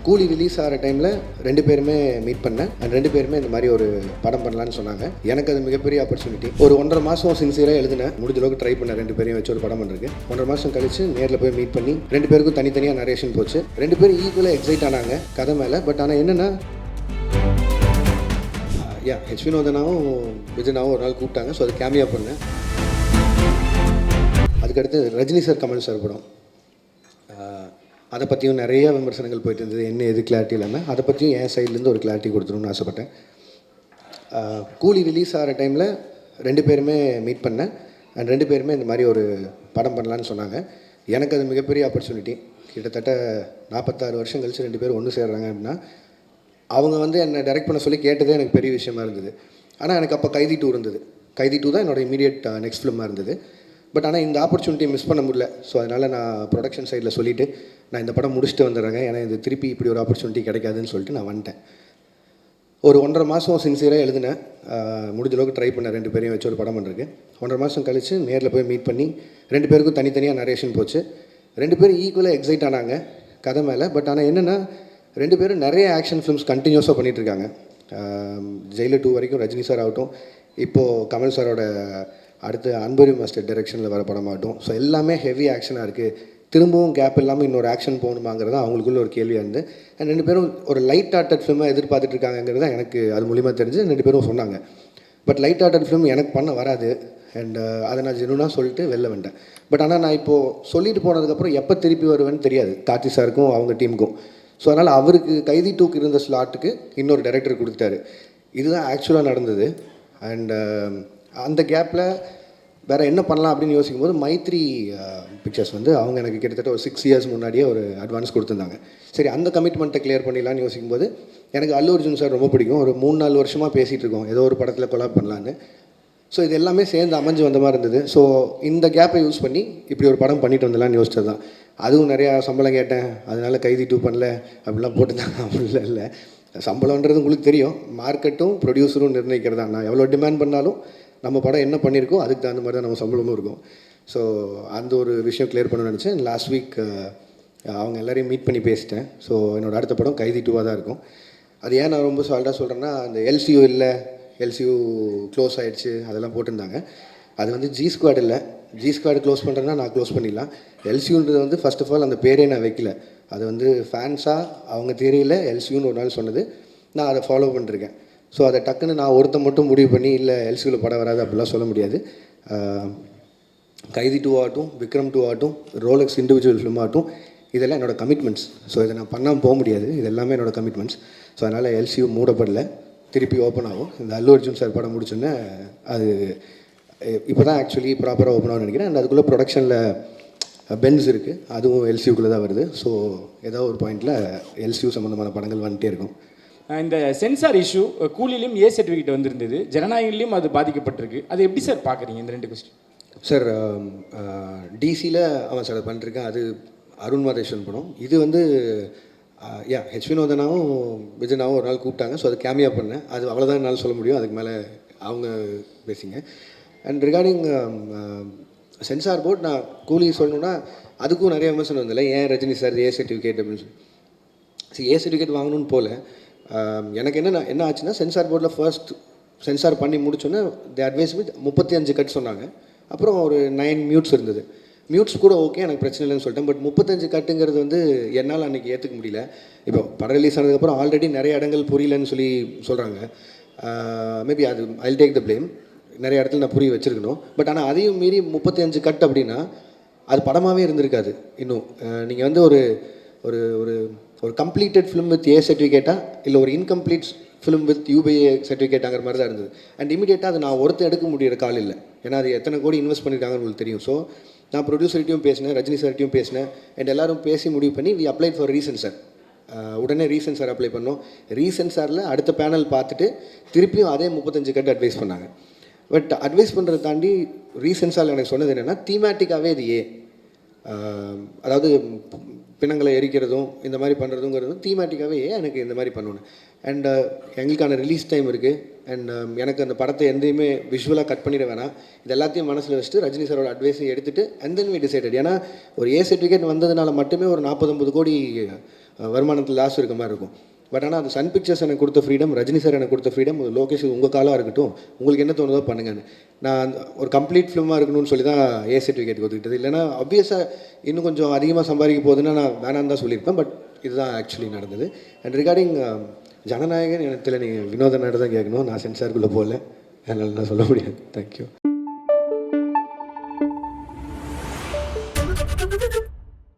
கூலி ரிலீஸ் ஆகிற டைமில் 2 பேருமே மீட் பண்ணேன் அண்ட் 2 பேருமே இந்த மாதிரி ஒரு படம் பண்ணலான்னு சொன்னாங்க. எனக்கு அது மிகப்பெரிய ஆப்பர்ச்சுனிட்டி. ஒரு 1.5 மாதம் சின்சியராக எழுதினேன், முடிஞ்ச அளவுக்கு ட்ரை பண்ணேன் 2 பேரையும் வச்சு ஒரு படம் பண்ணுறதுக்கு. 1.5 மாதம் கழிச்சு நேரில் போய் மீட் பண்ணி 2 பேருக்கும் தனித்தனியாக நரேஷன் போச்சு. 2 பேரும் ஈக்குவலாக எக்ஸைட் ஆனாங்க கதை மேலே. பட் ஆனால் என்னென்னா ஹெச் வினோதனாவும் விஜயனாவும் ஒரு நாள் கூப்பிட்டாங்க. ஸோ அது கேமியா பண்ணேன். அதுக்கடுத்து ரஜினி சார், கமல் சார் படம், அதை பற்றியும் நிறைய விமர்சனங்கள் போயிட்டு இருந்தது. என்ன எது கிளாரிட்டி இல்லாமல் அதை பற்றியும் என் சைட்லேருந்து ஒரு கிளாரிட்டி கொடுத்துருன்னு ஆசைப்பட்டேன். கூலி ரிலீஸ் ஆகிற டைமில் 2 பேருமே மீட் பண்ணேன் அண்ட் 2 பேருமே இந்த மாதிரி ஒரு படம் பண்ணலான்னு சொன்னாங்க. எனக்கு அது மிகப்பெரிய ஆப்பர்ச்சுனிட்டி. கிட்டத்தட்ட 46 வருஷம் கழிச்சு 2 பேரும் ஒன்று சேர்றாங்க அப்படின்னா, அவங்க வந்து என்னை டைரக்ட் பண்ண சொல்லி கேட்டதே எனக்கு பெரிய விஷயமா இருந்தது. ஆனால் எனக்கு அப்போ கைதி 2 இருந்தது. கைதி 2 தான் என்னோடய இமீடியட் நெக்ஸ்ட் ஃபிலிமாக இருந்தது. பட் ஆனால் இந்த ஆப்பர்ச்சுனிட்டியை மிஸ் பண்ண முடியல. ஸோ அதனால் நான் ப்ரொடக்ஷன் சைடில் சொல்லிவிட்டு நான் இந்த படம் முடிச்சுட்டு வந்துடுறேங்க, ஏன்னா இது திருப்பி இப்படி ஒரு ஆப்பர்ச்சுனிட்டி கிடைக்காதுன்னு சொல்லிட்டு நான் வந்துட்டேன். ஒரு 1.5 மாதம் சின்சியராக எழுதினேன், முடிஞ்ச அளவுக்கு ட்ரை பண்ணேன் 2 பேரையும் வச்சு ஒரு படம் பண்ணுறதுக்கு. 1.5 மாதம் கழிச்சு நேரில் போய் மீட் பண்ணி 2 பேருக்கும் தனித்தனியாக நரேஷன் போச்சு. 2 பேரும் ஈக்குவலாக எக்ஸைட் ஆனாங்க கதை மேலே. பட் ஆனால் என்னென்னா 2 பேரும் நிறைய ஆக்ஷன் ஃபிலிம்ஸ் கண்டினியூஸாக பண்ணிகிட்ருக்காங்க. ஜெயிலர் 2 வரைக்கும் ரஜினி சார் ஆகட்டும், இப்போது கமல் சாரோட அடுத்து அன்பரி மாஸ்டர் டைரெக்ஷனில் வர படமாகட்டும். ஸோ எல்லாமே ஹெவி ஆக்ஷனாக இருக்குது. திரும்பவும் கேப் இல்லாமல் இன்னொரு ஆக்ஷன் போகணுமாங்கிறது அவங்களுக்குள்ள ஒரு கேள்வியாக இருந்து அண்ட் 2 பேரும் ஒரு லைட் ஆர்டட் ஃபிலிமை எதிர்பார்த்துட்டு இருக்காங்கிறது தான் எனக்கு அது மூலிமா தெரிஞ்சு 2 பேரும் சொன்னாங்க. பட் லைட் ஆர்டட் ஃபிலிம் எனக்கு பண்ண வராது அண்ட் அதை நான் ஜெனுனாக சொல்லிட்டு வெளில வந்துட்டேன். பட் ஆனால் நான் இப்போது சொல்லிட்டு போனதுக்கப்புறம் எப்போ திருப்பி வருவேன்னு தெரியாது கார்த்தி சாருக்கும் அவங்க டீமுக்கும். ஸோ அதனால் அவருக்கு கைதி 2க்கு இருந்த ஸ்லாட்டுக்கு இன்னொரு டைரக்டர் கொடுத்துட்டாரு. இதுதான் ஆக்சுவலாக நடந்தது. அண்ட் அந்த கேப்பில் வேறு என்ன பண்ணலாம் அப்படின்னு யோசிக்கும்போது மைத்ரி பிக்சர்ஸ் வந்து அவங்க எனக்கு கிட்டத்தட்ட ஒரு 6 இயர்ஸ் முன்னாடியே ஒரு அட்வான்ஸ் கொடுத்துருந்தாங்க. சரி, அந்த கமிட்மெண்ட்டை கிளியர் பண்ணிடலான்னு யோசிக்கும்போது எனக்கு அல்லு அர்ஜுன் சார் ரொம்ப பிடிக்கும். ஒரு 3-4 வருஷமாக பேசிகிட்டு இருக்கோம் ஏதோ ஒரு படத்தில் கொலாப் பண்ணலான்னு. ஸோ இது எல்லாமே சேர்ந்து அமைஞ்சு வந்த மாதிரி இருந்தது. ஸோ இந்த கேப்பை யூஸ் பண்ணி இப்படி ஒரு படம் பண்ணிட்டு வந்துடலான்னு யோசிச்சது தான். அதுவும் நிறையா சம்பளம் கேட்டேன், அதனால கைதி 2 பண்ணல அப்படிலாம் போட்டுதான். அப்படிலாம் இல்லை, சம்பளம்ன்றது உங்களுக்கு தெரியும், மார்க்கெட்டும் ப்ரொடியூசரும் நிர்ணயிக்கிறதா. நான் எவ்வளோ டிமாண்ட் பண்ணாலும் நம்ம படம் என்ன பண்ணியிருக்கோம் அதுக்கு தகுந்த மாதிரி தான் நம்ம சம்பளமும் இருக்கும். ஸோ அந்த ஒரு விஷயம் கிளியர் பண்ணணும்னு நினச்சேன். லாஸ்ட் வீக் அவங்க எல்லோரையும் மீட் பண்ணி பேசிட்டேன். ஸோ என்னோடய அடுத்த படம் கைதி 2வாக தான் இருக்கும். அது ஏன் நான் ரொம்ப சால்ட்டாக சொல்கிறேன்னா, அந்த எல்சியூ இல்லை, எல்சியூ க்ளோஸ் ஆகிடுச்சு அதெல்லாம் போட்டிருந்தாங்க. அது வந்து ஜி ஸ்குவாட் இல்லை. ஜி ஸ்குவாட் க்ளோஸ் பண்ணுறேன்னா நான் க்ளோஸ் பண்ணிடலாம். எல்சியூன்றது வந்து ஃபர்ஸ்ட் ஆஃப் ஆல் அந்த பேரே நான் வைக்கல. அது வந்து ஃபேன்ஸாக அவங்க தேரியில் எல்சியூன்னு ஒரு நாள் சொன்னது, நான் அதை ஃபாலோ பண்ணிருக்கேன். ஸோ அதை டக்குன்னு நான் ஒருத்தன் மட்டும் முடிவு பண்ணி இல்லை எல்சியூவில் படம் வராது அப்படிலாம் சொல்ல முடியாது. கைதி 2 ஆகட்டும், விக்ரம் 2 ஆகட்டும், ரோலக்ஸ் இண்டிவிஜுவல் ஃபிலிம் ஆகட்டும், இதெல்லாம் என்னோடய கமிட்மெண்ட்ஸ். ஸோ இதை நான் பண்ணாமல் போக முடியாது. இது எல்லாமே என்னோடய கமிட்மெண்ட்ஸ். ஸோ அதனால் எல்சியூ மூடப்படலை, திருப்பி ஓப்பன் ஆகும். இந்த அல்லு அர்ஜுன் சார் படம் முடிச்சோன்னே அது இப்போ தான் ஆக்சுவலி ப்ராப்பராக ஓப்பன் ஆகும்னு நினைக்கிறேன். அண்ட் அதுக்குள்ளே ப்ரொடக்ஷனில் பென்ஸ் இருக்குது, அதுவும் எல்சியூக்குள்ளே தான் வருது. ஸோ ஏதோ ஒரு பாயிண்டில் எல்சியூ சம்மந்தமான படங்கள் வந்துகிட்டே இருக்கும். இந்த சென்சார் இஷ்யூ கூலிலையும் ஏ சர்டிஃபிகேட் வந்திருந்தது, ஜனநாயகலையும் அது பாதிக்கப்பட்டிருக்கு. அது எப்படி சார் பார்க்குறீங்க இந்த 2 கொஸ்டின்? சார், டிசியில் அவன் சார் பண்ணிருக்கேன், அது அருண் மாதேஸ்வரன் படம். இது வந்து ஹெச் வினோதனாவும் விஜயனாவும் ஒரு நாள் கூப்பிட்டாங்க. ஸோ அது கேமியா பண்ணேன். அது அவ்வளோதான் என்னால் சொல்ல முடியும், அதுக்கு மேலே அவங்க பேசிங்க. அண்ட் ரிகார்டிங் சென்சார் போர்ட், நான் கூலி சொல்லணுன்னா அதுக்கும் நிறைய விமர்சனம் வந்தில்லை. ஏன் ரஜினி சார் ஏ சர்டிஃபிகேட் அப்படின்னு சொல்லி. சரி, ஏ சர்டிஃபிகேட் வாங்கணும்னு போல எனக்கு என்ன ஆச்சுன்னா, சென்சார் போர்டில் ஃபர்ஸ்ட் சென்சார் பண்ணி முடிச்சோன்னே தி அட்வைஸ் வித் 35 கட் சொன்னாங்க. அப்புறம் ஒரு 9 மியூட்ஸ் இருந்தது. மியூட்ஸ் கூட ஓகே, எனக்கு பிரச்சனை இல்லைன்னு சொல்லிட்டேன். பட் 35 கட்டுங்கிறது வந்து என்னால் அன்றைக்கி ஏற்றுக்க முடியல. இப்போ படம் ரிலீஸ் ஆனதுக்கப்புறம் ஆல்ரெடி நிறைய இடங்கள் புரியலன்னு சொல்லி சொல்கிறாங்க. மேபி அது ஐல் டேக் த ப்ளேம். நிறைய இடத்துல நான் புரிய வச்சுருக்கணும். பட் ஆனால் அதையும் மீறி 35 கட் அப்படின்னா அது படமாகவே இருந்திருக்காது. இன்னும் நீங்கள் வந்து ஒரு ஒரு ஒரு ஒரு கம்ப்ளீட்டட் ஃபிலிம் வித் ஏ சர்டிஃபிகேட்டா இல்லை ஒரு இன்கம்ப்ளீட் ஃபிலிம் வித் யூபிஏ சர்டிஃபிகேட்டாங்கிற மாதிரி தான் இருந்தது. அண்ட் இமீடியட்டாக அது நான் ஒருத்தர் எடுக்க முடியிற கால் இல்லை. ஏன்னா அது எத்தனை கோடி இன்வெஸ்ட் பண்ணியிருக்காங்கன்னு உங்களுக்கு தெரியும். ஸோ நான் ப்ரொடியூசர்கிட்டையும் பேசினேன், ரஜினி சார்கிட்டையும் பேசினேன். அண்ட் எல்லோரும் பேசி முடிவு பண்ணி வி அப்ளை ஃபார் ரீசென்சார். உடனே ரீசென்சார் அப்ளை பண்ணோம். ரீசென்சாரில் அடுத்த பேனல் பார்த்துட்டு திருப்பியும் அதே 35 கட்டு அட்வைஸ் பண்ணாங்க. பட் அட்வைஸ் பண்ணுறதை தாண்டி ரீசென்சாரில் எனக்கு சொன்னது என்னென்னா, தீமேட்டிக்காகவே இது அதாவது பிணங்களை எரிக்கிறதும் இந்த மாதிரி பண்ணுறதுங்கிறதும் தீமேட்டிக்காகவே எனக்கு இந்த மாதிரி பண்ணணும். அண்ட் எங்களுக்கான ரிலீஸ் டைம் இருக்குது. அண்ட் எனக்கு அந்த படத்தை எந்தையுமே விஷுவலாக கட் பண்ணிட வேணாம். இது எல்லாத்தையும் மனசில் வச்சுட்டு ரஜினி சாரோட அட்வைஸை எடுத்துகிட்டு அண்ட் தென் வி டிசைடட். ஏன்னா ஒரு ஏ சர்டிஃபிகேட் வந்ததுனால மட்டுமே ஒரு 40-50 கோடி வருமானத்தில் லாஸ் இருக்க மாதிரி இருக்கும். பட் ஆனால் அது சன் பிக்சர்ஸ் எனக்கு கொடுத்த ஃப்ரீடம், ரஜினி சார் எனக்கு கொடுத்த ஃப்ரீடம், லோகேஷ் உங்கள் காலாக இருக்கட்டும், உங்களுக்கு என்ன தோணுதோ பண்ணுங்கன்னு. நான் ஒரு கம்ப்ளீட் ஃபிலிமாக இருக்கணும்னு சொல்லி தான் ஏ சர்டிஃபிகேட் கொடுத்துக்கிட்டது. இல்லைனா ஆப்வியஸாக இன்னும் கொஞ்சம் அதிகமாக சம்பாதிக்க போகுதுன்னா நான் வேணான்னு தான் சொல்லியிருப்பேன். பட் இதுதான் ஆக்சுவலி நடந்தது. அண்ட் ரிகார்டிங் ஜனநாயகன் எனக்கு நீங்கள் வினோத நாடு தான் கேட்கணும், நான் சென்சாருக்குள்ளே போகல, அதனால் நான் சொல்ல முடியாது. தேங்க்யூ.